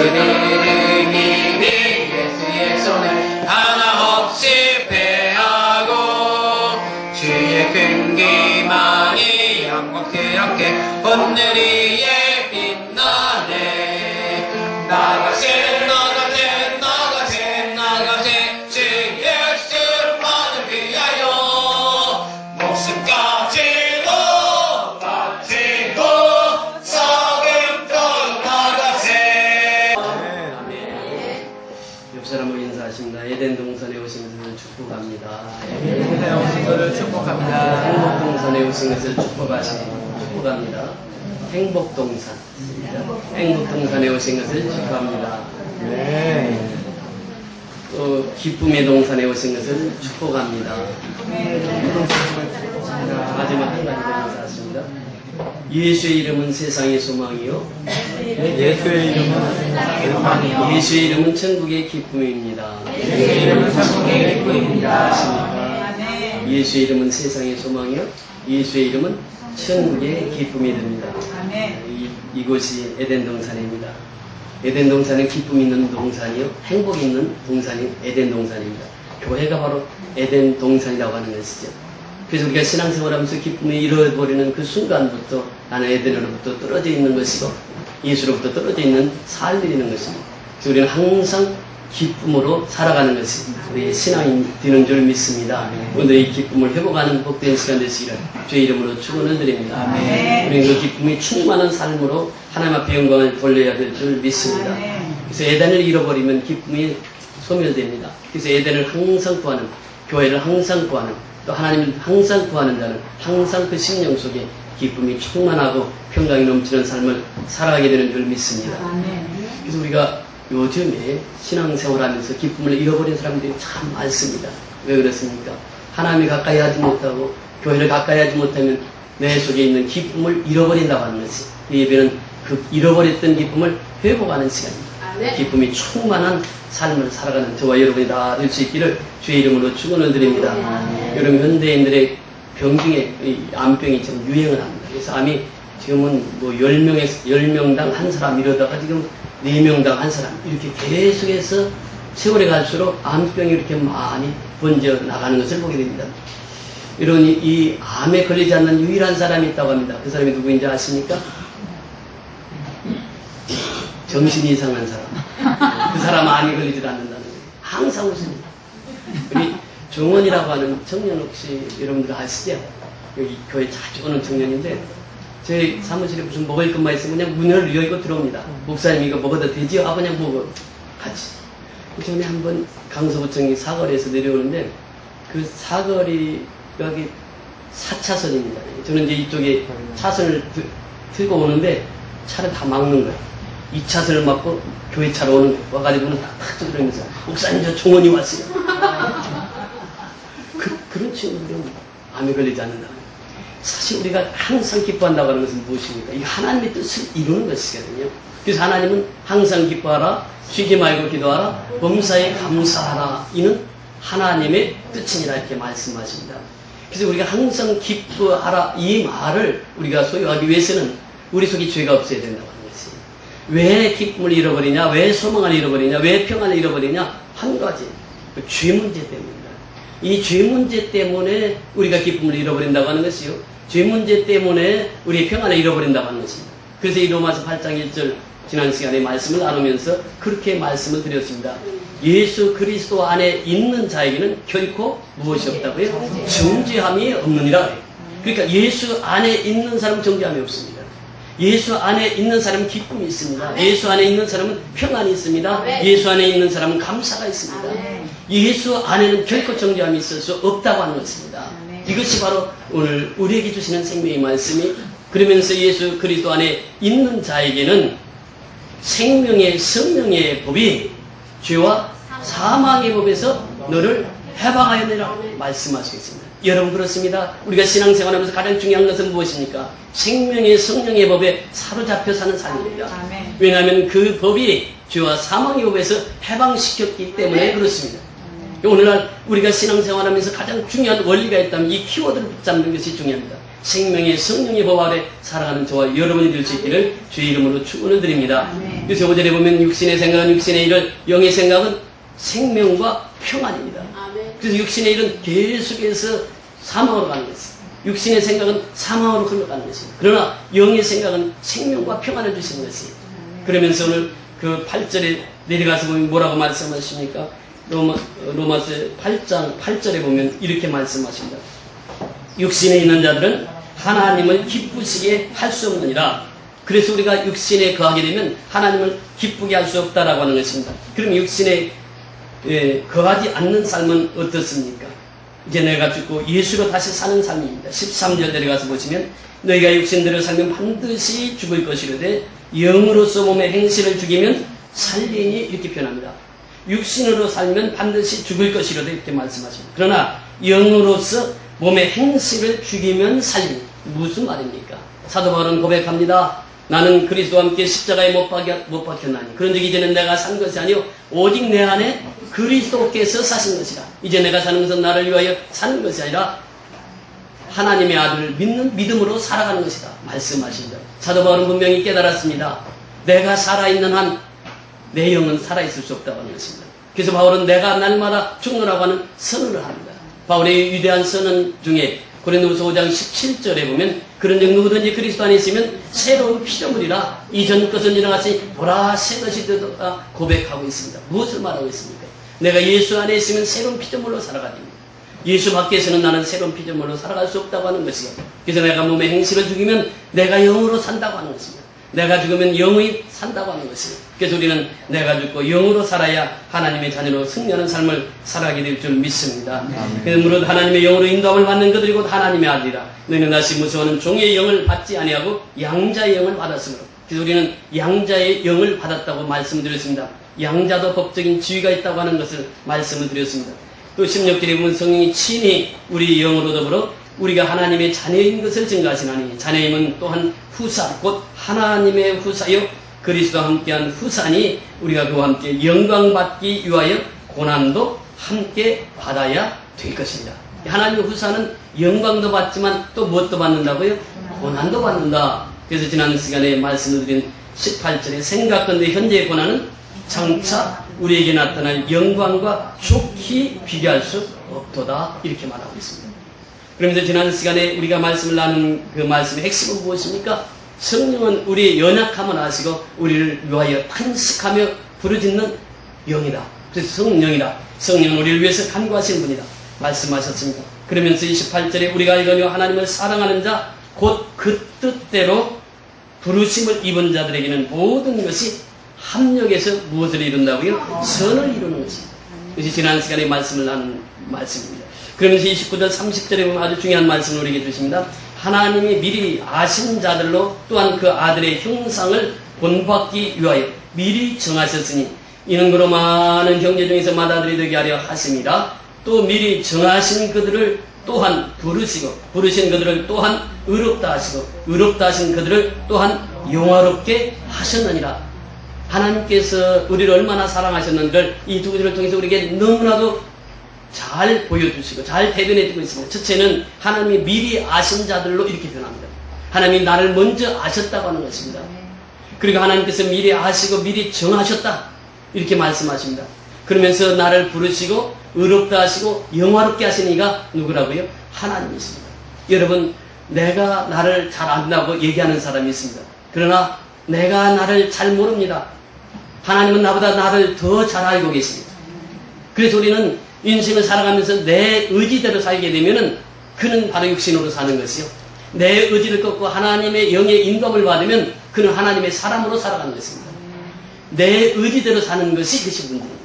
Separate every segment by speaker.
Speaker 1: 우리를 이미 예수의 손을 하나없이 패하고 주의 큰 기만이 영광스럽게 오늘 위에 빛나네. 나가세 나가세 나가세 나가세 주 예수만을 위하여 목숨까지도 바치고 사귐도 나가세.
Speaker 2: 옆 사람을 인사하십니다. 에덴 동산에 오신 것을 축복합니다.
Speaker 1: 에덴 동산에 오신 것을 축복합니다.
Speaker 2: 행복 동산에 오신 것을 축복합니다. 행복 동산. 행복 동산에 오신 것을 축복합니다.
Speaker 1: 네.
Speaker 2: 또 기쁨의 동산에 오신 것을 축복합니다. 마지막 한 가지 더 인사하십니다. 예수의 이름은 세상의 소망이요.
Speaker 1: 예수의 이름은 소망이요.
Speaker 2: 예수의 이름은 천국의 기쁨입니다.
Speaker 1: 예수의 이름은 천국의 기쁨입니다.
Speaker 2: 아십니까? 예수의 이름은 세상의 소망이요. 예수의 이름은 천국의 기쁨이 됩니다. 이곳이 에덴 동산입니다. 에덴 동산은 기쁨 있는 동산이요. 행복 있는 동산이 에덴 동산입니다. 교회가 바로 에덴 동산이라고 하는 것이죠. 그래서 우리가 신앙생활하면서 기쁨을 잃어버리는 그 순간부터 나는 에덴으로부터 떨어져 있는 것이고 예수로부터 떨어져 있는 삶이 되는 것입니다. 그래서 우리는 항상 기쁨으로 살아가는 것이 우리의 신앙이 되는 줄 믿습니다. 오늘 이 기쁨을 회복하는 복된 시간 되시기를 주의 이름으로 축원을 드립니다. 우리는 그 기쁨이 충만한 삶으로 하나님 앞에 영광을 돌려야 될 줄 믿습니다. 그래서 에덴을 잃어버리면 기쁨이 소멸됩니다. 그래서 에덴을 항상 구하는, 교회를 항상 구하는, 또 하나님을 항상 구하는 자는 항상 그 심령 속에 기쁨이 충만하고 평강이 넘치는 삶을 살아가게 되는 줄 믿습니다. 그래서 우리가 요즘에 신앙생활하면서 기쁨을 잃어버린 사람들이 참 많습니다. 왜 그렇습니까? 하나님을 가까이 하지 못하고 교회를 가까이 하지 못하면 내 속에 있는 기쁨을 잃어버린다고 하는 것이, 이 예배는 그 잃어버렸던 기쁨을 회복하는 시간입니다. 기쁨이 충만한 삶을 살아가는 저와 여러분이 다 될 수 있기를 주의 이름으로 축원을 드립니다. 여러분, 현대인들의 병 중에 암병이 지금 유행을 합니다. 그래서 암이 지금은 뭐 10명당 한 사람 이러다가 지금 4명당 한 사람 이렇게 계속해서 세월이 갈수록 암병이 이렇게 많이 번져 나가는 것을 보게 됩니다. 이런 이 암에 걸리지 않는 유일한 사람이 있다고 합니다. 그 사람이 누구인지 아십니까? 정신이 이상한 사람. 그 사람 암에 걸리지 않는다는 거예요. 항상 웃습니다. 우리 정원이라고 하는 청년 혹시 여러분들 아시죠? 여기 교회 자주 오는 청년인데 저희 사무실에 무슨 먹을 것만 있으면 그냥 문을 열고 들어옵니다. 목사님 이거 먹어도 되지요? 하고 그냥 먹어. 같이. 전에 한번 강서구청이 사거리에서 내려오는데 그 사거리가 여기 4차선입니다. 저는 이제 이쪽에 차선을 들고 오는데 차를 다 막는 거예요. 2차선을 막고 교회 차로 오는 거예요. 와가지고는 탁탁 두드리면서 목사님 저 종원이 왔어요. 그런 친구들은 암에 걸리지 않는다. 사실 우리가 항상 기뻐한다고 하는 것은 무엇입니까? 이 하나님의 뜻을 이루는 것이거든요. 그래서 하나님은 항상 기뻐하라, 쉬지 말고 기도하라, 범사에 감사하라. 이는 하나님의 뜻이니라 이렇게 말씀하십니다. 그래서 우리가 항상 기뻐하라 이 말을 우리가 소유하기 위해서는 우리 속에 죄가 없어야 된다고 하는 것이에요. 왜 기쁨을 잃어버리냐? 왜 소망을 잃어버리냐? 왜 평안을 잃어버리냐? 한 가지, 죄 문제 때문입니다. 이 죄 문제 때문에 우리가 기쁨을 잃어버린다고 하는 것이요. 죄 문제 때문에 우리의 평안을 잃어버린다고 하는 것입니다. 그래서 이 로마서 8장 1절 지난 시간에 말씀을 나누면서 그렇게 말씀을 드렸습니다. 예수 그리스도 안에 있는 자에게는 결코 무엇이 없다고요? 정죄함이 없느니라. 그러니까 예수 안에 있는 사람은 정죄함이 없습니다. 예수 안에 있는 사람은 기쁨이 있습니다. 예수 안에 있는 사람은 평안이 있습니다. 예수 안에 있는 사람은 감사가 있습니다. 예수 안에는 결코 정죄함이 있을 수 없다고 하는 것입니다. 이것이 바로 오늘 우리에게 주시는 생명의 말씀이, 그러면서 예수 그리스도 안에 있는 자에게는 생명의 성령의 법이 죄와 사망의 법에서 너를 해방하여내라 말씀하시겠습니다. 여러분 그렇습니다. 우리가 신앙생활하면서 가장 중요한 것은 무엇입니까? 생명의 성령의 법에 사로잡혀 사는 삶입니다. 왜냐하면 그 법이 죄와 사망의 법에서 해방시켰기 때문에 그렇습니다. 오늘날 우리가 신앙생활하면서 가장 중요한 원리가 있다면 이 키워드를 붙잡는 것이 중요합니다. 생명의 성령의 법 아래 살아가는 저와 여러분이 될 수 있기를 주의 이름으로 축원을 드립니다. 그래서 5절에 보면 육신의 생각은 육신의 일은, 영의 생각은 생명과 평안입니다. 그래서 육신의 일은 계속해서 사망으로 가는 것입니다. 육신의 생각은 사망으로 흘러가는 것입니다. 그러나 영의 생각은 생명과 평안을 주시는 것입니다. 그러면서 오늘 그 8절에 내려가서 보면 뭐라고 말씀하십니까? 로마서 8장 8절에 보면 이렇게 말씀하십니다. 육신에 있는 자들은 하나님을 기쁘시게 할 수 없느니라. 그래서 우리가 육신에 거하게 되면 하나님을 기쁘게 할 수 없다라고 하는 것입니다. 그럼 육신에 거하지 않는 삶은 어떻습니까? 이제 내가 죽고 예수로 다시 사는 삶입니다. 13절 내려가서 보시면 너희가 육신대로 살면 반드시 죽을 것이로되 영으로서 몸의 행실을 죽이면 살리니 이렇게 표현합니다. 육신으로 살면 반드시 죽을 것이로되 이렇게 말씀하십니다. 그러나 영으로서 몸의 행실을 죽이면 살리니 무슨 말입니까? 사도 바울은 고백합니다. 나는 그리스도와 함께 십자가에 못 박혔나니 그런즉 이제는 내가 산 것이 아니요 오직 내 안에 그리스도께서 사신 것이라. 이제 내가 사는 것은 나를 위하여 사는 것이 아니라 하나님의 아들을 믿는 믿음으로 살아가는 것이다 말씀하십니다. 사도 바울은 분명히 깨달았습니다. 내가 살아있는 한 내 영은 살아있을 수 없다고 하는 것입니다. 그래서 바울은 내가 날마다 죽노라고 하는 선언을 합니다. 바울의 위대한 선언 중에 고린도후서 5장 17절에 보면 그런즉 누구든지 그리스도 안에 있으면 새로운 피조물이라 이전 것은 일어나지 보라 새 것이 되었다 고백하고 있습니다. 무엇을 말하고 있습니까? 내가 예수 안에 있으면 새로운 피조물로 살아가야 됩니다. 예수 밖에서는 나는 새로운 피조물로 살아갈 수 없다고 하는 것이요. 그래서 내가 몸의 행실을 죽이면 내가 영으로 산다고 하는 것입니다. 내가 죽으면 영이 산다고 하는 것이요. 그래서 우리는 내가 죽고 영으로 살아야 하나님의 자녀로 승리하는 삶을 살아가게 될 줄 믿습니다. 그래서 무릇 하나님의 영으로 인도함을 받는 그들이 곧 하나님의 아들이라. 너희는 다시 무서워하는 종의 영을 받지 아니하고 양자의 영을 받았으므로. 그래서 우리는 양자의 영을 받았다고 말씀드렸습니다. 양자도 법적인 지위가 있다고 하는 것을 말씀을 드렸습니다. 또 16절에 보면 성령이 친히 우리 영으로 더불어 우리가 하나님의 자녀인 것을 증거하시나니 자녀임은 또한 후사 곧 하나님의 후사요 그리스도와 함께한 후사니 우리가 그와 함께 영광 받기 위하여 고난도 함께 받아야 될 것입니다. 하나님의 후사는 영광도 받지만 또 무엇도 받는다고요? 고난도 받는다. 그래서 지난 시간에 말씀을 드린 18절에 생각건대 현재의 고난은 장차 우리에게 나타날 영광과 좋게 비교할 수 없도다 이렇게 말하고 있습니다. 그러면서 지난 시간에 우리가 말씀을 나눈 그 말씀의 핵심은 무엇입니까? 성령은 우리의 연약함을 아시고 우리를 위하여 탄식하며 부르짖는 영이다. 그래서 성령이다. 성령은 우리를 위해서 간구하신 분이다 말씀하셨습니다. 그러면서 28절에 우리가 이거니 하나님을 사랑하는 자 곧 그 뜻대로 부르심을 입은 자들에게는 모든 것이 합력해서 무엇을 이룬다고요? 선을 이루는 것입니다. 그것이 지난 시간에 말씀을 나눈 말씀입니다. 그러면서 29절 30절에 보면 아주 중요한 말씀을 우리에게 주십니다. 하나님이 미리 아신 자들로 또한 그 아들의 형상을 본받기 위하여 미리 정하셨으니 이는 그로 많은 형제 중에서 맏아들이 되게 하려 하심이라. 또 미리 정하신 그들을 또한 부르신 그들을 또한 의롭다 하시고 의롭다 하신 그들을 또한 영화롭게 하셨느니라. 하나님께서 우리를 얼마나 사랑하셨는지를 이 두 구절을 통해서 우리에게 너무나도 잘 보여주시고 잘 대변해주고 있습니다. 첫째는 하나님이 미리 아신 자들로 이렇게 변합니다. 하나님이 나를 먼저 아셨다고 하는 것입니다. 그리고 하나님께서 미리 아시고 미리 정하셨다 이렇게 말씀하십니다. 그러면서 나를 부르시고 의롭다 하시고 영화롭게 하시는 이가 누구라고요? 하나님이십니다. 여러분 내가 나를 잘 안다고 얘기하는 사람이 있습니다. 그러나 내가 나를 잘 모릅니다. 하나님은 나보다 나를 더 잘 알고 계십니다. 그래서 우리는 인생을 살아가면서 내 의지대로 살게 되면은 그는 바로 육신으로 사는 것이요. 내 의지를 꺾고 하나님의 영의 인도함을 받으면 그는 하나님의 사람으로 살아가는 것입니다. 내 의지대로 사는 것이 그것이 문제입니다.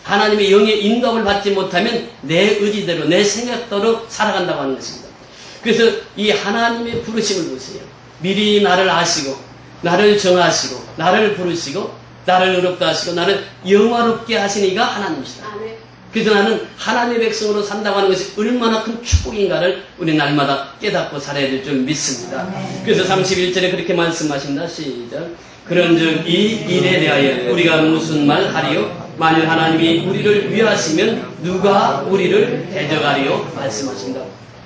Speaker 2: 하나님의 영의 인도함을 받지 못하면 내 의지대로 내 생각대로 살아간다고 하는 것입니다. 그래서 이 하나님의 부르심을 보세요. 미리 나를 아시고 나를 정하시고 나를 부르시고 나를 의롭다 하시고 나를 영화롭게 하시는 이가 하나님이시다. 그래서 나는 하나님의 백성으로 산다고 하는 것이 얼마나 큰 축복인가를 우리 날마다 깨닫고 살아야 될 줄 믿습니다. 그래서 31절에 그렇게 말씀하십니다. 시작. 그런즉 이 일에 대하여 우리가 무슨 말 하리요? 만일 하나님이 우리를 위하시면 누가 우리를 대적하리요? 말씀하십니다.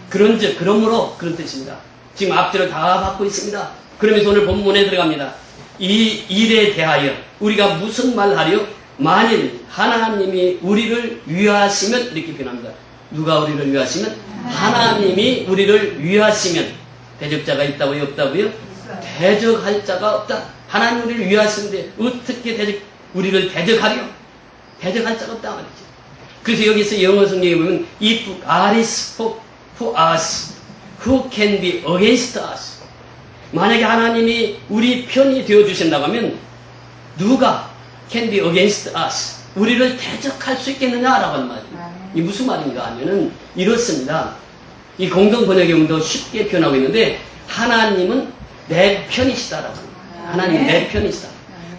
Speaker 2: 그런즉 그러므로 그런 뜻입니다. 지금 앞뒤를 다 받고 있습니다. 그러면서 오늘 본문에 들어갑니다. 이 일에 대하여 우리가 무슨 말 하려? 만일 하나님이 우리를 위하시면 이렇게 표현합니다. 누가 우리를 위하시면? 하나님이 우리를 위하시면. 대적자가 있다고요? 없다고요? 대적할 자가 없다. 하나님 우리를 위하시는데 어떻게 우리를 대적하려? 대적할 자가 없다 말이죠. 그래서 여기서 영어 성경에 보면 If God is for us, who can be against us? 만약에 하나님이 우리 편이 되어주신다고 하면 누가 can be against us? 우리를 대적할 수 있겠느냐라고 하는 말이에요. 이 무슨 말인가 하면은 이렇습니다. 이 공동 번역에 보면 더 쉽게 표현하고 있는데 하나님은 내 편이시다라고 합니다. 하나님 내 편이시다.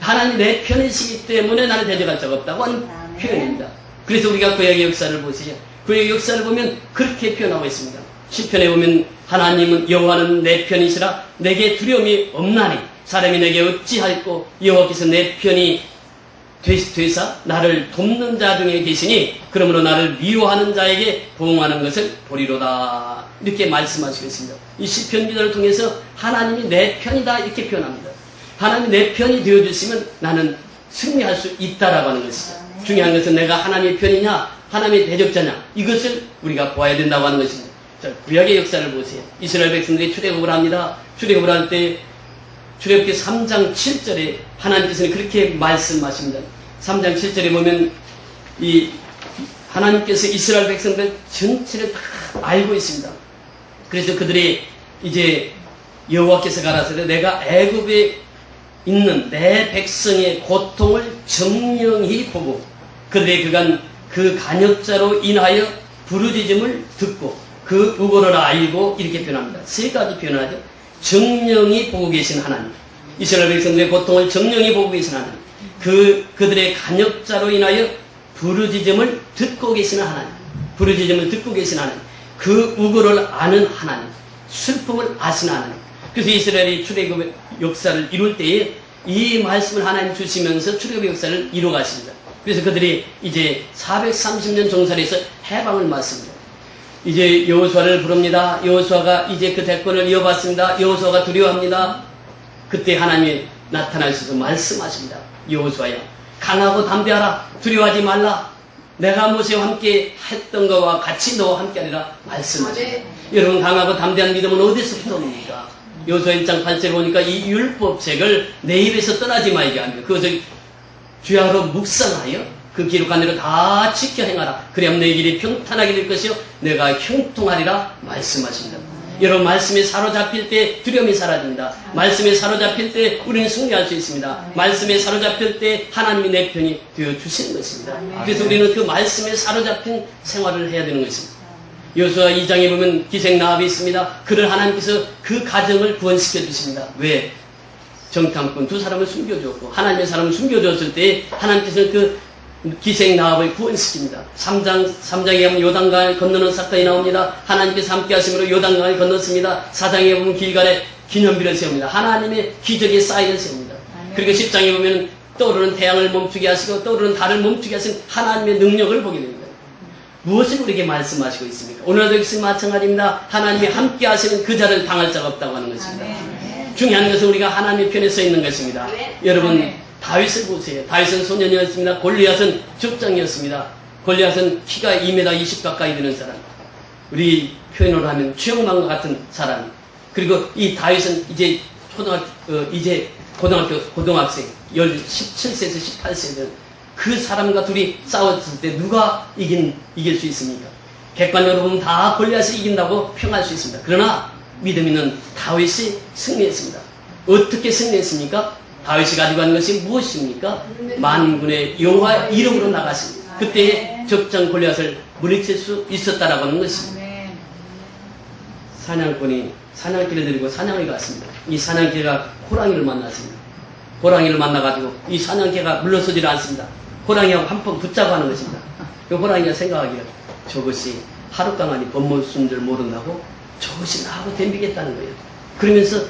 Speaker 2: 하나님 내 편이시기 때문에 나를 대적할 자가 없다고 하는 표현입니다. 그래서 우리가 구약의 역사를 보세요. 구약의 역사를 보면 그렇게 표현하고 있습니다. 시편에 보면 하나님은 여호와는 내 편이시라 내게 두려움이 없나니 사람이 내게 어찌할꼬 여호와께서 내 편이 되사 나를 돕는 자 중에 계시니 그러므로 나를 미워하는 자에게 보응하는 것을 보리로다. 이렇게 말씀하시고 있습니다. 이 시편 기도를 통해서 하나님이 내 편이다 이렇게 표현합니다. 하나님이 내 편이 되어주시면 나는 승리할 수 있다라고 하는 것이죠. 중요한 것은 내가 하나님의 편이냐 하나님의 대적자냐 이것을 우리가 보아야 된다고 하는 것입니다. 자, 구약의 역사를 보세요. 이스라엘 백성들이 출애굽을 합니다. 출애굽을 할 때 출애굽기 3장 7절에 하나님께서는 그렇게 말씀하십니다. 3장 7절에 보면 이 하나님께서 이스라엘 백성들 전체를 다 알고 있습니다. 그래서 그들이 이제 여호와께서 가라사대 내가 애굽에 있는 내 백성의 고통을 정령히 보고 그들의 그간 그 간역자로 인하여 부르짖음을 듣고 그 우고를 알고 이렇게 표현합니다. 세 가지 표현하죠. 정령히 보고 계신 하나님. 이스라엘 백성들의 고통을 정령히 보고 계신 하나님. 그들의 간역자로 인하여 부르짖음을 듣고 계시는 하나님. 부르짖음을 듣고 계신 하나님. 그 우고를 아는 하나님. 슬픔을 아시는 하나님. 그래서 이스라엘이 출애굽의 역사를 이룰 때에 이 말씀을 하나님 주시면서 출애굽의 역사를 이루어가십니다. 그래서 그들이 이제 430년 종살이에서 해방을 맞습니다. 이제 여호수아를 부릅니다. 여호수아가 이제 그 대권을 이어받습니다. 여호수아가 두려워합니다. 그때 하나님이 나타나셔서 말씀하십니다. 여호수아야 강하고 담대하라. 두려워하지 말라. 내가 모세와 함께 했던 것과 같이 너와 함께하리라 말씀하십니다. 여러분 강하고 담대한 믿음은 어디서부터 옵니까? 여호수아 1장 8절에 보니까 이 율법책을 내 입에서 떠나지 말게 하며 그것을 주야로 묵상하여 그 기록한 대로 다 지켜 행하라. 그래야 내 길이 평탄하게 될 것이요 내가 형통하리라 말씀하십니다. 여러분 말씀에 사로잡힐 때 두려움이 사라집니다. 말씀에 사로잡힐 때 우리는 승리할 수 있습니다. 말씀에 사로잡힐 때 하나님이 내 편이 되어주시는 것입니다. 그래서 우리는 그 말씀에 사로잡힌 생활을 해야 되는 것입니다. 여호수아 2장에 보면 기생나합이 있습니다. 그를 하나님께서 그 가정을 구원시켜 주십니다. 왜? 정탐꾼 두 사람을 숨겨주었고 하나님의 사람을 숨겨주었을 때 하나님께서는 그 기생나합을 구원시킵니다. 3장에 보면 요단강을 건너는 사건이 나옵니다. 하나님께서 함께 하심으로 요단강을 건넜습니다. 4장에 보면 길갈에 기념비를 세웁니다. 하나님의 기적의 사인을 세웁니다. 그리고 10장에 보면 떠오르는 태양을 멈추게 하시고 떠오르는 달을 멈추게 하신 하나님의 능력을 보게 됩니다. 무엇을 우리에게 말씀하시고 있습니까? 오늘도 역시 마찬가지입니다. 하나님이 함께 하시는 그 자를 당할 자가 없다고 하는 것입니다. 중요한 것은 우리가 하나님의 편에 서 있는 것입니다. 여러분 다윗을 보세요. 다윗은 소년이었습니다. 골리앗은 족장이었습니다. 골리앗은 키가 2m 20 가까이 되는 사람. 우리 표현으로 하면 최영만과 같은 사람. 그리고 이 다윗은 이제 고등학생 17세에서 18세 된 그 사람과 둘이 싸웠을 때 누가 이길 수 있습니까? 객관적으로 보면 다 골리앗이 이긴다고 평할 수 있습니다. 그러나 믿음 있는 다윗이 승리했습니다. 어떻게 승리했습니까? 다윗이 가지고 가는 것이 무엇입니까? 만군의 여호와 이름으로 나가십니다. 그때 적장 골리앗을 물리칠 수 있었다라고 하는 것입니다. 사냥꾼이 사냥개를 들고 사냥을 갔습니다. 이 사냥개가 호랑이를 만났습니다. 호랑이를 만나가지고 이 사냥개가 물러서지를 않습니다. 호랑이하고 한번 붙자고 하는 것입니다. 그 호랑이가 생각하기를 저것이 하룻강아지 법무순 줄 모른다고 저것이 나하고 덤비겠다는 거예요. 그러면서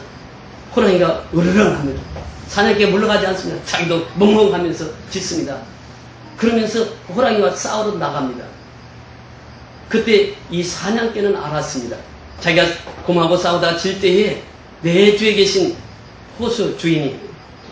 Speaker 2: 호랑이가 으르렁 합니다. 사냥개가 물러가지 않습니다. 자기도 멍멍하면서 짖습니다. 그러면서 호랑이와 싸우러 나갑니다. 그때 이 사냥개는 알았습니다. 자기가 곰하고 싸우다가 질 때에 내 뒤에 계신 호수 주인이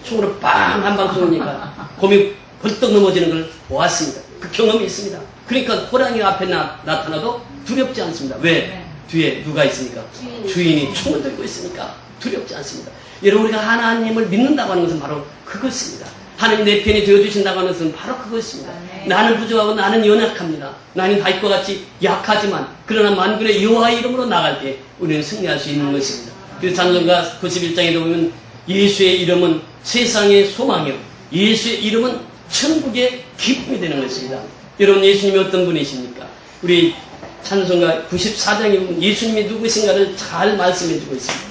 Speaker 2: 총으로 빵 한 방 쏘니까 곰이 벌떡 넘어지는 걸 보았습니다. 그 경험이 있습니다. 그러니까 호랑이 앞에 나타나도 두렵지 않습니다. 왜? 뒤에 누가 있으니까? 주인이 총을 들고 있으니까 두렵지 않습니다. 여러분, 우리가 하나님을 믿는다고 하는 것은 바로 그것입니다. 하나님 내 편이 되어주신다고 하는 것은 바로 그것입니다. 나는 부족하고 나는 연약합니다. 나는 다윗과 같이 약하지만 그러나 만군의 여호와의 이름으로 나갈 때 우리는 승리할 수 있는 것입니다. 그래서 찬송가 91장에도 보면 예수의 이름은 세상의 소망이요 예수의 이름은 천국의 기쁨이 되는 것입니다. 여러분, 예수님이 어떤 분이십니까? 우리 찬송가 94장에 보면 예수님이 누구신가를 잘 말씀해주고 있습니다.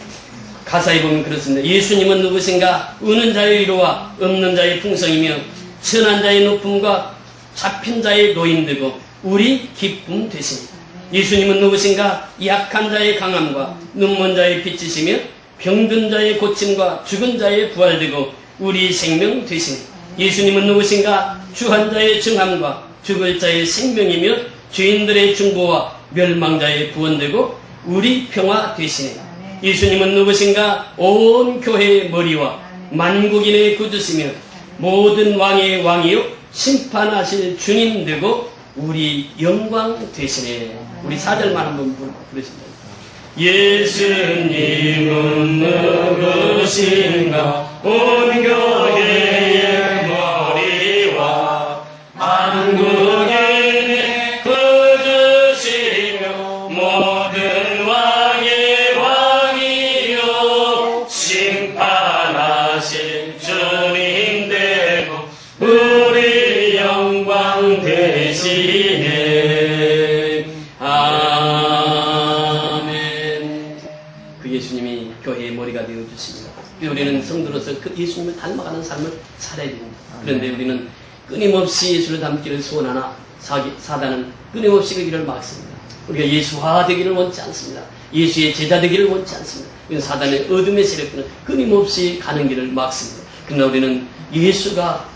Speaker 2: 가사에 보면 그렇습니다. 예수님은 누구신가? 의는 자의 위로와 없는 자의 풍성이며 천한 자의 높음과 잡힌 자의 노임되고 우리 기쁨 되시니. 예수님은 누구신가? 약한 자의 강함과 눈먼 자의 빛이시며 병든 자의 고침과 죽은 자의 부활되고 우리 생명 되시니. 예수님은 누구신가? 주한 자의 증함과 죽을 자의 생명이며 죄인들의 중보와 멸망자의 구원되고 우리 평화 되시니. 예수님은 누구신가? 온 교회의 머리와 만국인의 구주시며 모든 왕의 왕이요 심판하실 주님 되고 우리 영광 되시네. 우리 4절만 한번 부르십니다. 예수님은 누구신가? 온 교회의 머리와 만국인의 구주시며 모든 왕의 왕이요 심판하실 주님 되고 우리 영광 되시네. 아멘. 그 예수님이 교회의 머리가 되어주십니다. 우리는 성도로서 그 예수님을 닮아가는 삶을 살아야 됩니다. 그런데 우리는 끊임없이 예수를 닮기를 소원하나 사단은 끊임없이 그 길을 막습니다. 우리가 예수화 되기를 원치 않습니다. 예수의 제자 되기를 원치 않습니다. 사단의 어둠의 세력들은 끊임없이 가는 길을 막습니다. 그러나 우리는 예수가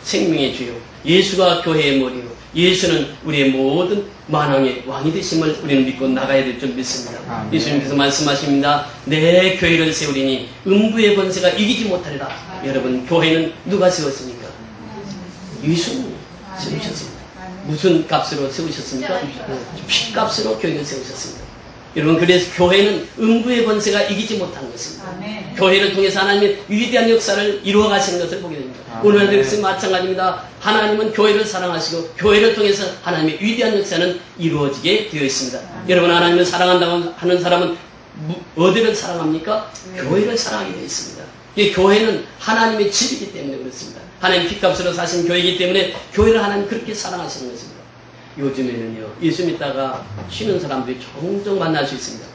Speaker 2: 생명의 주요, 예수가 교회의 머리요, 예수는 우리의 모든 만왕의 왕이 되심을 우리는 믿고 나가야 될 줄 믿습니다. 예수님께서 말씀하십니다. 내 교회를 세우리니 음부의 권세가 이기지 못하리라. 여러분, 교회는 누가 세웠습니까? 예수님이 세우셨습니다. 무슨 값으로 세우셨습니까? 피값으로 교회를 세우셨습니다. 여러분, 그래서 교회는 음부의 권세가 이기지 못하는 것입니다. 아멘. 교회를 통해서 하나님의 위대한 역사를 이루어 가시는 것을 보게 됩니다. 오늘도 역시 마찬가지입니다. 하나님은 교회를 사랑하시고 교회를 통해서 하나님의 위대한 역사는 이루어지게 되어 있습니다. 여러분, 하나님을 사랑한다고 하는 사람은 어디를 사랑합니까? 교회를 사랑하게 되어 있습니다. 이 교회는 하나님의 집이기 때문에 그렇습니다. 하나님 핏값으로 사신 교회이기 때문에 교회를 하나님 그렇게 사랑하시는 것입니다. 요즘에는요, 예수 믿다가 쉬는 사람들이 종종 만날 수 있습니다.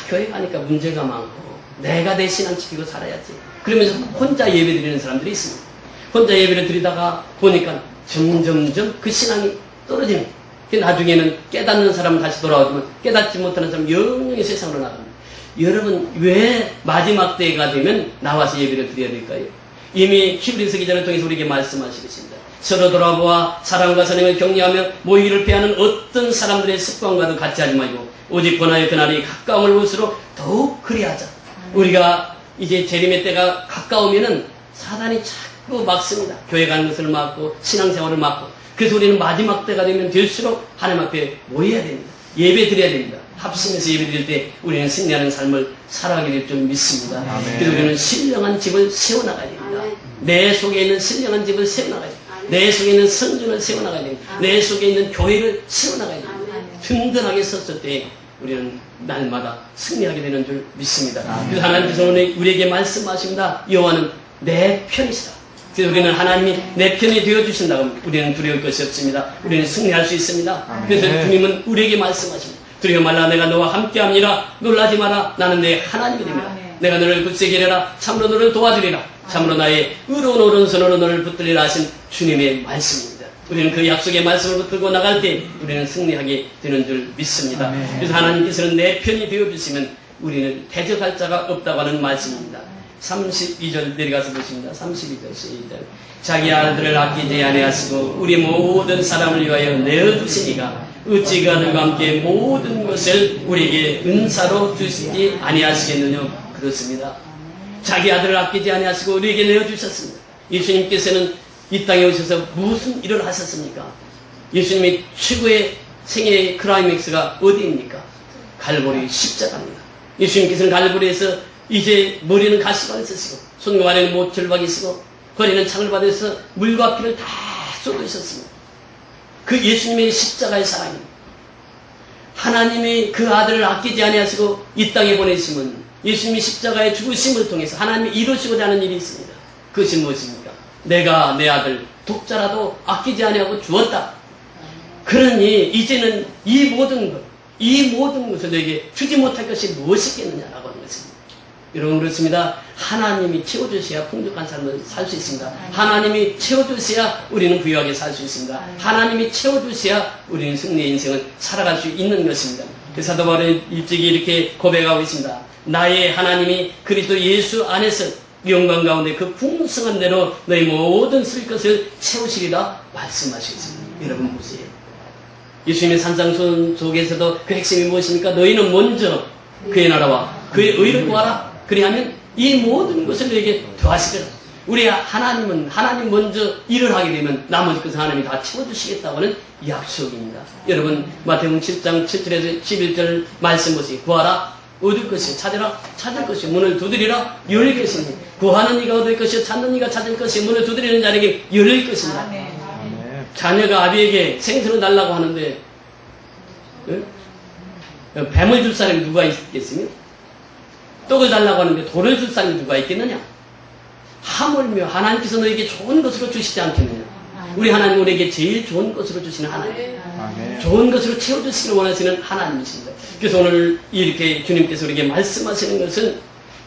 Speaker 2: 교회 가니까 문제가 많고 내가 내 신앙 지키고 살아야지 그러면서 혼자 예배 드리는 사람들이 있습니다. 혼자 예배를 드리다가 보니까 점점점 그 신앙이 떨어지는, 나중에는 깨닫는 사람은 다시 돌아오지만 깨닫지 못하는 사람은 영영히 세상으로 나갑니다. 여러분, 왜 마지막 때가 되면 나와서 예배를 드려야 될까요? 이미 히브리서 기자를 통해서 우리에게 말씀하시겠습니다. 서로 돌아보아 사랑과 선행을 격려하며 모의를 피하는 어떤 사람들의 습관과도 같이 하지 말고 오직 권하여 그날이 가까움을 볼수록 더욱 그리하자. 우리가 이제 재림의 때가 가까우면은 사단이 자꾸 막습니다. 교회 가는 것을 막고 신앙생활을 막고. 그래서 우리는 마지막 때가 되면 될수록 하나님 앞에 모여야 됩니다. 예배 드려야 됩니다. 합심해서 예배 드릴 때 우리는 승리하는 삶을 살아가게 될 줄 믿습니다. 그래서 우리는 신령한 집을 세워나가야 됩니다. 내 속에 있는 신령한 집을 세워나가야 됩니다. 내 속에 있는 성전을 세워나가야 됩니다. 내 속에 있는 교회를 세워나가야 됩니다. 든든하게 섰을 때 우리는 날마다 승리하게 되는 줄 믿습니다. 그래서 하나님께서 오늘 우리에게 말씀하십니다. 여호와는 내 편이시다. 그래서 우리는 하나님이 내 편이 되어주신다고 하면 우리는 두려울 것이 없습니다. 우리는 승리할 수 있습니다. 그래서 주님은 우리에게 말씀하십니다. 두려워 말라, 내가 너와 함께함이라. 놀라지 마라, 나는 내 하나님이 됩니다. 내가 너를 굳세게 하리라. 참으로 너를 도와주리라. 참으로 나의 의로운 오른손으로 너를 붙들리라 하신 주님의 말씀입니다. 우리는 그 약속의 말씀을 붙들고 나갈 때 우리는 승리하게 되는 줄 믿습니다. 그래서 하나님께서는 내 편이 되어주시면 우리는 대적할 자가 없다고 하는 말씀입니다. 32절 내려가서 보십니다. 32절 시작. 자기 아들을 아끼지 아니하시고 우리 모든 사람을 위하여 내어주시니가 어찌 그들과 함께 모든 것을 우리에게 은사로 주시지 아니하시겠느냐. 그렇습니다. 자기 아들을 아끼지 아니하시고 우리에게 내어주셨습니다. 예수님께서는 이 땅에 오셔서 무슨 일을 하셨습니까? 예수님의 최고의 생애의 클라이맥스가 어디입니까? 갈보리 십자가입니다. 예수님께서는 갈보리에서 이제 머리는 가시관을 쓰시고 손과 발에는 못절박이 쓰고 거리는 창을 받아서 물과 피를 다 쏟으셨습니다. 그 예수님의 십자가의 사랑입니다. 하나님이 그 아들을 아끼지 아니하시고 이 땅에 보내심은 예수님이 십자가의 죽으심을 통해서 하나님이 이루시고자 하는 일이 있습니다. 그것이 무엇입니까? 내가 내 아들 독자라도 아끼지 아니하고 주었다. 그러니 이제는 이 모든 것을 너에게 주지 못할 것이 무엇이겠느냐라고 하는 것입니다. 여러분 그렇습니다. 하나님이 채워주셔야 풍족한 삶을 살 수 있습니다. 하나님이 채워주셔야 우리는 부유하게 살 수 있습니다. 하나님이 채워주셔야 우리는 승리의 인생을 살아갈 수 있는 것입니다. 사도 바울은 일찍이 이렇게 고백하고 있습니다. 나의 하나님이 그리스도 예수 안에서 영광 가운데 그 풍성한 대로 너희 모든 쓸 것을 채우시리라 말씀하시겠습니다. 여러분 보세요. 예수님의 산상순 속에서도 그 핵심이 무엇입니까? 너희는 먼저 그의 나라와 그의 의를 구하라. 그리하면 이 모든 것을 너에게 더하시리라. 우리 하나님 먼저 일을 하게 되면 나머지 것은 하나님이 다 채워주시겠다고 하는 약속입니다. 여러분 마태복음 7장 7절에서 11절 말씀 보세요. 구하라. 얻을 것이요 찾으라. 찾을 것이요 문을 두드리라. 열릴 것이니 구하는 이가 얻을 것이요 찾는 이가 찾을 것이요 문을 두드리는 자에게 열릴 것입니다.
Speaker 1: 아멘.
Speaker 2: 자녀가 아비에게 생선을 달라고 하는데 뱀을 줄 사람이 누가 있겠으며 떡을 달라고 하는데 돌을 줄 사람이 누가 있겠느냐. 하물며 하나님께서 너에게 좋은 것으로 주시지 않겠느냐. 우리 하나님 우리에게 제일 좋은 것으로 주시는 하나님, 좋은 것으로 채워주시기를 원하시는 하나님이십니다. 그래서 오늘 이렇게 주님께서 우리에게 말씀하시는 것은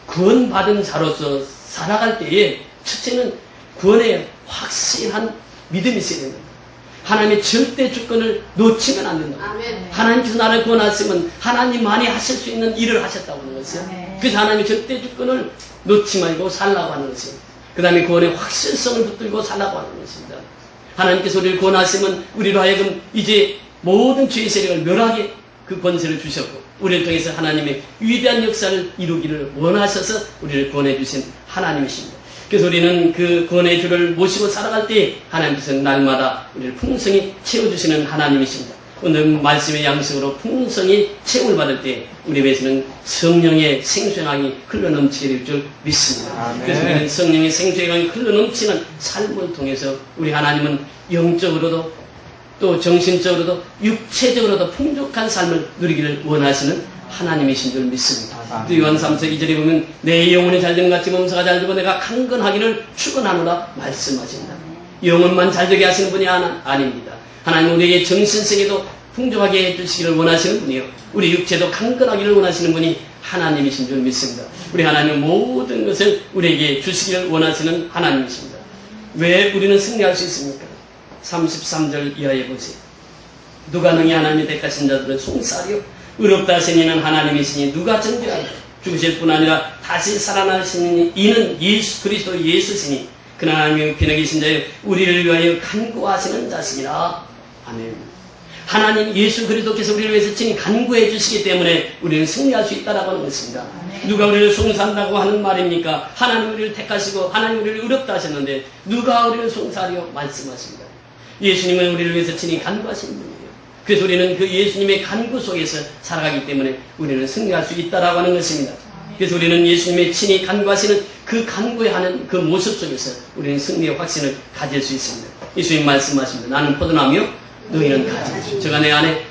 Speaker 2: 구원받은 자로서 살아갈 때에 첫째는 구원에 확실한 믿음이 있어야 됩니다. 하나님의 절대 주권을 놓치면 안 된다. 하나님께서 나를 구원하시면 하나님만이 하실 수 있는 일을 하셨다고 하는 것이요. 그래서 하나님의 절대 주권을 놓지 말고 살라고 하는 것이요. 그 다음에 구원의 확실성을 붙들고 살라고 하는 것입니다. 하나님께서 우리를 구원하시면 우리로 하여금 이제 모든 죄의 세력을 멸하게 그 권세를 주셨고 우리를 통해서 하나님의 위대한 역사를 이루기를 원하셔서 우리를 구원해 주신 하나님이십니다. 그래서 우리는 그 구원의 주를 모시고 살아갈 때 하나님께서 날마다 우리를 풍성히 채워주시는 하나님이십니다. 오늘 말씀의 양식으로 풍성히 채움을 받을 때 우리 배에서는 성령의 생수의 강이 흘러넘치게 될 줄 믿습니다.
Speaker 1: 아멘.
Speaker 2: 그래서 우리는 성령의 생수의 강이 흘러넘치는 삶을 통해서 우리 하나님은 영적으로도 또 정신적으로도 육체적으로도 풍족한 삶을 누리기를 원하시는 하나님이신 줄 믿습니다. 또 요한 3서 2절에 보면 내 영혼이 잘되는 같이 몸서가 잘되고 내가 강건하기를 축원하노라 말씀하십니다. 영혼만 잘되게 하시는 분이 아닙니다. 하나님 우리에게 정신세계도 풍족하게 해주시기를 원하시는 분이요 우리 육체도 강건하기를 원하시는 분이 하나님이신 줄 믿습니다. 우리 하나님은 모든 것을 우리에게 주시기를 원하시는 하나님이십니다. 왜 우리는 승리할 수 있습니까? 33절 이하에 보세요. 누가 능히 하나님의 택하신 자들을 송사하려 의롭다 하신 이는 하나님이시니 누가 정죄하려 죽으실 뿐 아니라 다시 살아나시는 이는 예수 그리스도 예수시니 그 하나님의 편에 계신 자여 우리를 위하여 간구하시는 자시니라. 아멘. 하나님 예수 그리스도께서 우리를 위해서 친히 간구해 주시기 때문에 우리는 승리할 수 있다라고 하는 것입니다. 누가 우리를 송사한다고 하는 말입니까? 하나님 우리를 택하시고 하나님 우리를 의롭다 하셨는데 누가 우리를 송사하려 말씀하십니다. 예수님은 우리를 위해서 친히 간구하신 분이에요. 그래서 우리는 그 예수님의 간구 속에서 살아가기 때문에 우리는 승리할 수 있다라고 하는 것입니다. 그래서 우리는 예수님의 친히 간구하시는 그 간구에 하는 그 모습 속에서 우리는 승리의 확신을 가질 수 있습니다. 예수님 말씀하십니다. 나는 포도나무요 너희는 가지.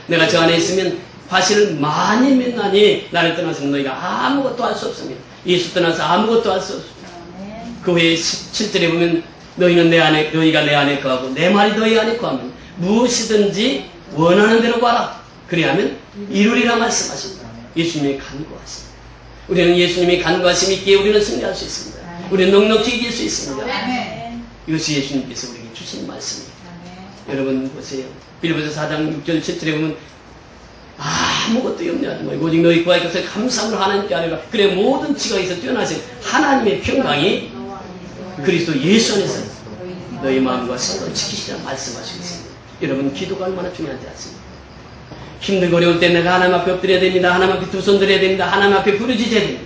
Speaker 2: 내가 저 안에 있으면 과실을 많이 맺나니 나를 떠나서는 너희가 아무것도 할 수 없습니다. 예수 떠나서 아무것도 할 수 없습니다. 그 후에 17절에 보면 너희가 내 안에 거하고 내 말이 너희 안에 거하면 무엇이든지 원하는 대로 구하라. 그리하면 이루리라 말씀하십니다. 예수님의 간구하심. 우리는 예수님의 간구하심 있기에 우리는 승리할 수 있습니다. 우리는 넉넉히 이길 수 있습니다. 이것이 예수님께서 우리에게 주신 말씀입니다. 여러분 보세요. 빌립보서 4장 6절 7절에 보면 아무것도 염려하지 말고 오직 너희 구할 것을 감사함으로 하나님께 아뢰라. 그래 모든 지각에서 뛰어나신 하나님의 평강이 그리스도 예수 안에서 너희 마음과 생각을 지키시라 말씀하시고 있습니다. 여러분 기도가 얼마나 중요한지 아십니까? 힘들고 어려울 때 내가 하나님 앞에 엎드려야 됩니다. 하나님 앞에 두 손 들어야 됩니다. 하나님 앞에 부르짖어야 됩니다.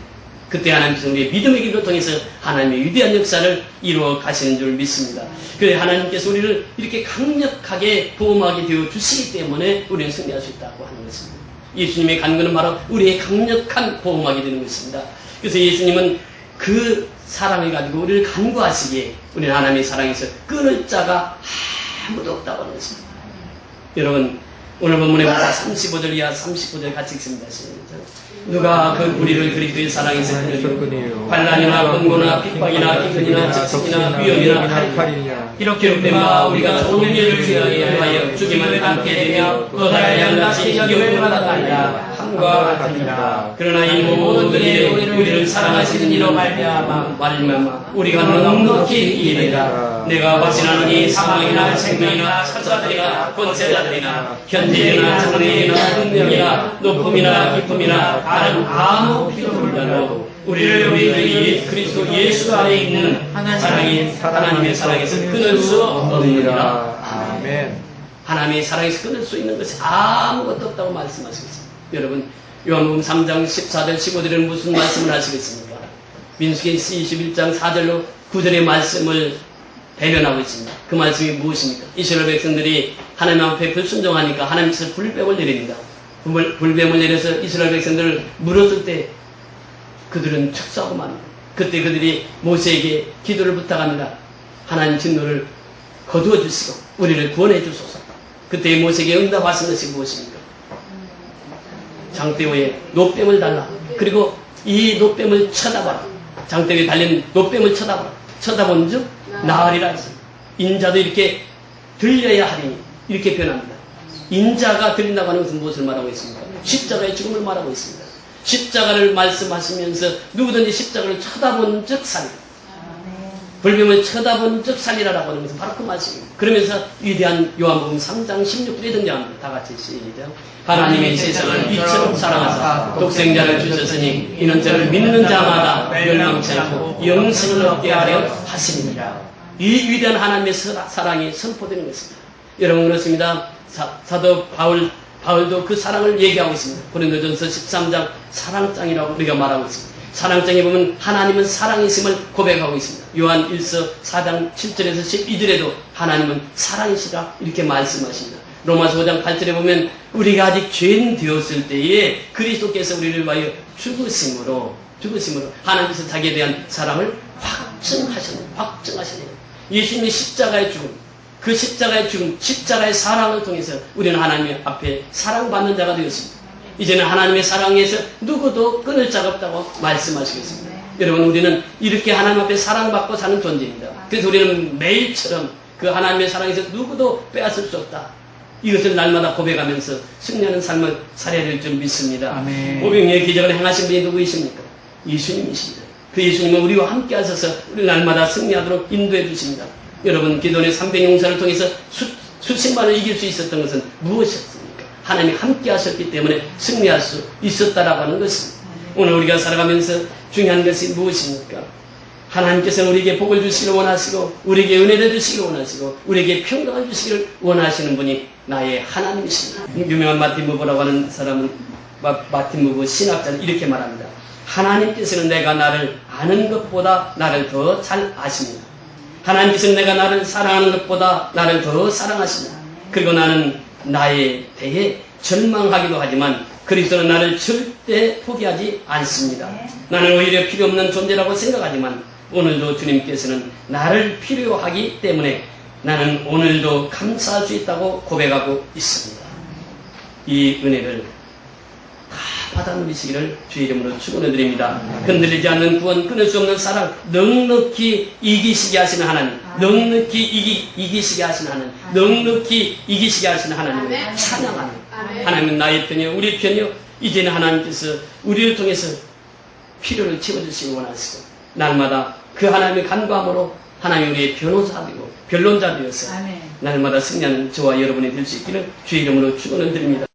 Speaker 2: 그때 하나님께서 우리의 믿음의 길로 통해서 하나님의 위대한 역사를 이루어 가시는 줄 믿습니다. 그래 하나님께서 우리를 이렇게 강력하게 보호하게 되어 주시기 때문에 우리는 승리할 수 있다고 하는 것입니다. 예수님의 간구는 바로 우리의 강력한 보호막이 되는 것입니다. 그래서 예수님은 그 사랑을 가지고 우리를 간구하시기에 우리는 하나님의 사랑에서 끊을 자가 아무도 없다고 하는 것입니다. 여러분 오늘 본문에 보면 35절 이하 39절 같이 읽습니다. 누가 그 우리를 그리스도의 사랑에서 끊으리요 환난이나 권고나 핍박이나 기근이나 직승이나 위험이나 칼이냐 이렇게 기록된바 우리가 좋은 일을 위하여 죽임을 안게 되며 거다의 양같이 여김을 받았다니라 함과 같으니라. 그러나 이 모든 일에 우리를 사랑하시는 이로 말미암아 우리가 넉넉히 이기리라. 내가 확신하노니 사망이나 생명이나 천사들이나 권세자들이나 현재나 장래나 능력이나 높음이나 깊음이나 다른 아무 필요물도 우리를 우리 그리스도 예수 안에 있는 하나님의 사랑에서 끊을 수 없느니라.
Speaker 1: 아멘.
Speaker 2: 하나님의 사랑에서 끊을 수 있는 것이 아무것도 없다고 말씀하시겠습니다. 여러분 요한복음 3장 14절 15절에는 무슨 말씀을 하시겠습니까? 민수기 21장 4절로 9절의 말씀을 대변하고 있습니다. 그 말씀이 무엇입니까? 이스라엘 백성들이 하나님 앞에 불순종하니까 하나님께서 불뱀을 내립니다. 불뱀을 내려서 이스라엘 백성들을 물었을 때 그들은 축사하고 맙니다. 그때 그들이 모세에게 기도를 부탁합니다. 하나님 진노를 거두어 주시고 우리를 구원해 주소서. 그때 모세에게 응답하신 것이 무엇입니까? 장대 위에 노뱀을 달라. 그리고 이 노뱀을 쳐다봐라. 장대 위에 달린 노뱀을 쳐다봐라. 쳐다본 즉 나으리라 했습니다. 인자도 이렇게 들려야 하리니 이렇게 표현합니다. 인자가 들린다고 하는 것은 무엇을 말하고 있습니까? 십자가의 죽음을 말하고 있습니다. 십자가를 말씀하시면서 누구든지 십자가를 쳐다본 즉 살리라. 불뱀을 쳐다본 즉 살리라라고 하는 것은 바로 그 말씀입니다. 그러면서 위대한 요한복음 3장 16절에 등장합니다. 다 같이 시작. 하나님의 세상을 이처럼 사랑하사 독생자를 주셨으니 이는 저를 믿는 자마다 멸망치 않고 영생을 얻게 하려 하십니다. 이 위대한 하나님의 사랑이 선포되는 것입니다. 여러분 그렇습니다. 사도 바울도 그 사랑을 얘기하고 있습니다. 고린도전서 13장 사랑장이라고 우리가 말하고 있습니다. 사랑장에 보면 하나님은 사랑이심을 고백하고 있습니다. 요한 1서 4장 7절에서 12절에도 하나님은 사랑이시라 이렇게 말씀하십니다. 로마서 5장 8절에 보면 우리가 아직 죄인 되었을 때에 그리스도께서 우리를 위하여 죽으심으로 하나님께서 자기에 대한 사랑을 확증하셨네요. 예수님의 십자가의 죽음, 그 십자가의 죽음, 십자가의 사랑을 통해서 우리는 하나님 앞에 사랑받는 자가 되었습니다. 이제는 하나님의 사랑에서 누구도 끊을 자가 없다고 말씀하시겠습니다. 여러분 우리는 이렇게 하나님 앞에 사랑받고 사는 존재입니다. 그래서 우리는 매일처럼 그 하나님의 사랑에서 누구도 빼앗을 수 없다. 이것을 날마다 고백하면서 승리하는 삶을 살아야 될 줄 믿습니다.
Speaker 1: 아멘.
Speaker 2: 오병이의 기적을 행하신 분이 누구이십니까? 예수님이십니다. 그 예수님은 우리와 함께 하셔서 우리 날마다 승리하도록 인도해 주십니다. 여러분 기도원의 300용사를 통해서 수십만을 이길 수 있었던 것은 무엇이었습니까? 하나님이 함께 하셨기 때문에 승리할 수 있었다라고 하는 것입니다. 오늘 우리가 살아가면서 중요한 것이 무엇입니까? 하나님께서는 우리에게 복을 주시기를 원하시고 우리에게 은혜를 주시기를 원하시고 우리에게 평강을 주시기를 원하시는 분이 나의 하나님이십니다. 유명한 마틴 무버라고 하는 사람은 마틴 무버 신학자는 이렇게 말합니다. 하나님께서는 내가 나를 아는 것보다 나를 더 잘 아십니다. 하나님께서는 내가 나를 사랑하는 것보다 나를 더 사랑하십니다. 그리고 나는 나에 대해 절망하기도 하지만 그리스도는 나를 절대 포기하지 않습니다. 나는 오히려 필요 없는 존재라고 생각하지만 오늘도 주님께서는 나를 필요하기 때문에 나는 오늘도 감사할 수 있다고 고백하고 있습니다. 이 은혜를 다 받아 누리시기를 주의 이름으로 축원해드립니다. 흔들리지 않는 구원, 끊을 수 없는 사랑, 넉넉히 이기시게 하시는 하나님, 넉넉히 이기시게 하시는 하나님, 넉넉히 이기시게 하시는 하나님을 찬양하는 하나님은 나의 편이요 우리 편이요 이제는 하나님께서 우리를 통해서 필요를 채워주시기 원하시고 날마다 그 하나님의 간구함으로 하나님 우리의 변호사 되고 변론자 되어서 날마다 승리하는 저와 여러분이 될 수 있기를 주의 이름으로 축원을 드립니다.